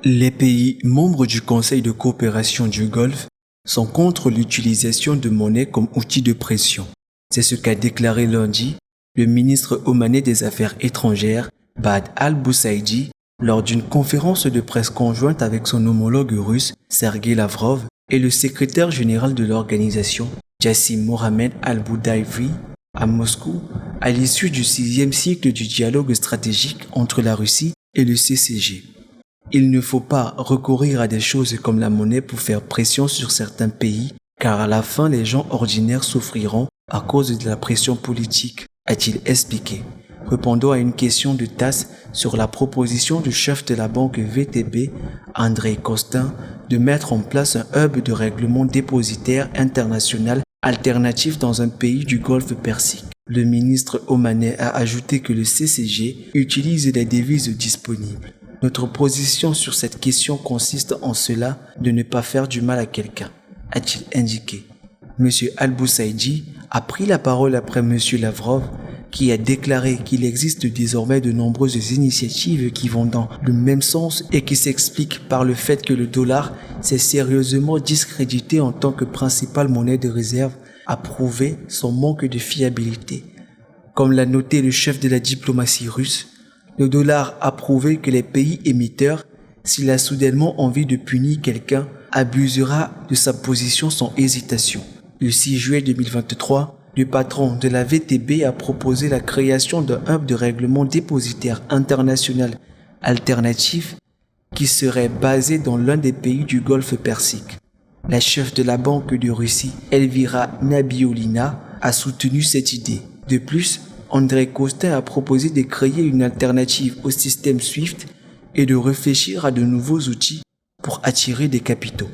Les pays membres du Conseil de coopération du Golfe sont contre l'utilisation de monnaie comme outil de pression. C'est ce qu'a déclaré lundi le ministre omanais des Affaires étrangères, Bad al-Boussaidi, lors d'une conférence de presse conjointe avec son homologue russe, Sergei Lavrov, et le secrétaire général de l'organisation, Jassim Mohamed al-Boudaivi, à Moscou, à l'issue du 6e cycle du dialogue stratégique entre la Russie et le CCG. Il ne faut pas recourir à des choses comme la monnaie pour faire pression sur certains pays, car à la fin les gens ordinaires souffriront à cause de la pression politique, a-t-il expliqué, répondant à une question de TASS sur la proposition du chef de la banque VTB, Andrei Kostin, de mettre en place un hub de règlement dépositaire international alternatif dans un pays du Golfe Persique. Le ministre omanais a ajouté que le CCG utilise les devises disponibles. Notre position sur cette question consiste en cela de ne pas faire du mal à quelqu'un, a-t-il indiqué. M. al-Boussaidi a pris la parole après M. Lavrov, qui a déclaré qu'il existe désormais de nombreuses initiatives qui vont dans le même sens et qui s'expliquent par le fait que le dollar s'est sérieusement discrédité en tant que principale monnaie de réserve, a prouvé son manque de fiabilité. Comme l'a noté le chef de la diplomatie russe, le dollar a prouvé que les pays émetteurs, s'il a soudainement envie de punir quelqu'un, abusera de sa position sans hésitation. Le 6 juillet 2023, le patron de la VTB a proposé la création d'un hub de règlement dépositaire international alternatif qui serait basé dans l'un des pays du Golfe Persique. La chef de la Banque de Russie, Elvira Nabiullina, a soutenu cette idée. De plus, Andrei Kostin a proposé de créer une alternative au système SWIFT et de réfléchir à de nouveaux outils pour attirer des capitaux.